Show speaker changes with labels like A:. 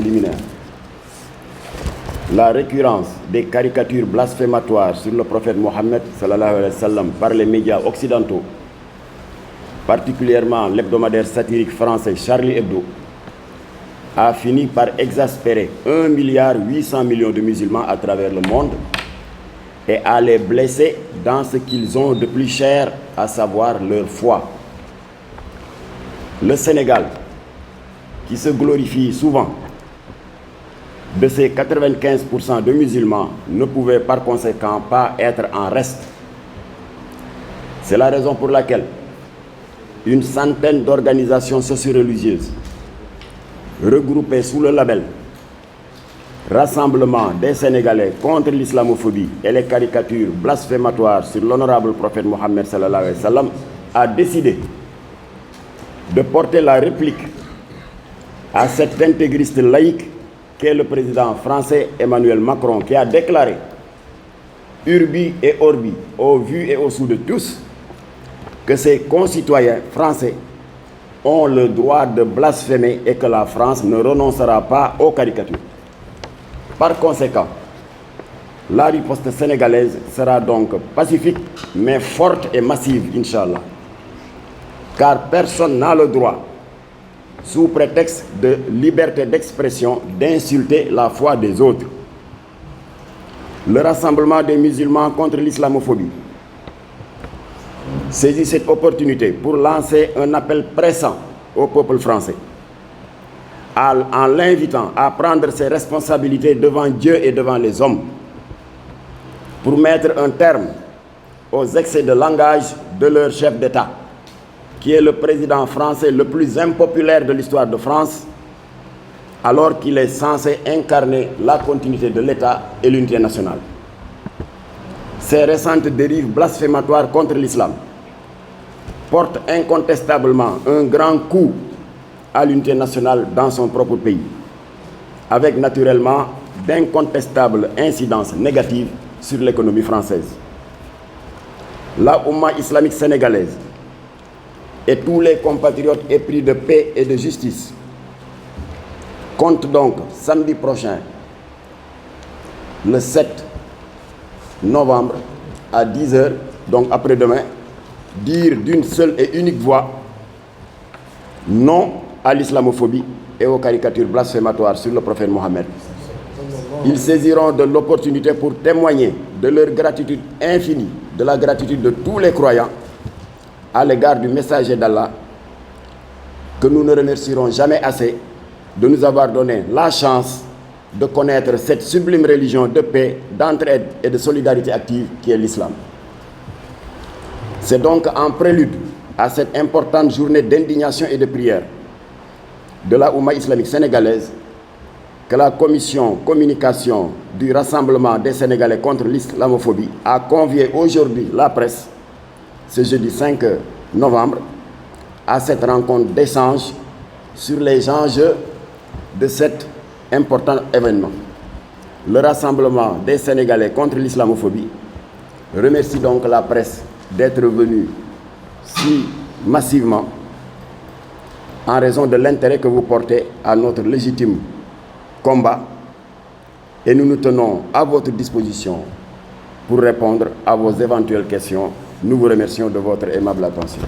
A: liminaire. La récurrence des caricatures blasphématoires sur le prophète Mohammed sallallahu alayhi wa sallam par les médias occidentaux, particulièrement l'hebdomadaire satirique français Charlie Hebdo, a fini par exaspérer 1,8 milliard de musulmans à travers le monde et à les blesser dans ce qu'ils ont de plus cher, à savoir leur foi. Le Sénégal, qui se glorifie souvent de ses 95% de musulmans, ne pouvait par conséquent pas être en reste. C'est la raison pour laquelle une centaine d'organisations socio-religieuses regroupées sous le label Rassemblement des Sénégalais contre l'islamophobie et les caricatures blasphématoires sur l'honorable prophète Mohammed sallallahu alayhi wa sallam a décidé de porter la réplique à cet intégriste laïque qu'est le président français Emmanuel Macron, qui a déclaré urbi et orbi, au vu et au su de tous, que ses concitoyens français ont le droit de blasphémer et que la France ne renoncera pas aux caricatures. Par conséquent, la riposte sénégalaise sera donc pacifique, mais forte et massive, Inch'Allah. Car personne n'a le droit, sous prétexte de liberté d'expression, d'insulter la foi des autres. Le Rassemblement des musulmans contre l'islamophobie saisit cette opportunité pour lancer un appel pressant au peuple français, en l'invitant à prendre ses responsabilités devant Dieu et devant les hommes, pour mettre un terme aux excès de langage de leur chef d'État, qui est le président français le plus impopulaire de l'histoire de France, alors qu'il est censé incarner la continuité de l'État et l'unité nationale. Ces récentes dérives blasphématoires contre l'islam portent incontestablement un grand coup à l'unité nationale dans son propre pays, avec naturellement d'incontestables incidences négatives sur l'économie française. La Oumma islamique sénégalaise et tous les compatriotes épris de paix et de justice comptent donc samedi prochain, le 7 novembre à 10 h, donc après-demain, dire d'une seule et unique voix non à l'islamophobie et aux caricatures blasphématoires sur le prophète Mohammed. Ils saisiront de l'opportunité pour témoigner de leur gratitude infinie, de la gratitude de tous les croyants à l'égard du messager d'Allah, que nous ne remercierons jamais assez de nous avoir donné la chance de connaître cette sublime religion de paix, d'entraide et de solidarité active qui est l'islam. C'est donc en prélude à cette importante journée d'indignation et de prière de la Oumma islamique sénégalaise que la commission communication du Rassemblement des Sénégalais contre l'islamophobie a convié aujourd'hui la presse, ce jeudi 5 novembre, à cette rencontre d'échange sur les enjeux de cet important événement. Le Rassemblement des Sénégalais contre l'islamophobie remercie donc la presse d'être venue si massivement en raison de l'intérêt que vous portez à notre légitime combat, et nous nous tenons à votre disposition pour répondre à vos éventuelles questions. Nous vous remercions de votre aimable attention.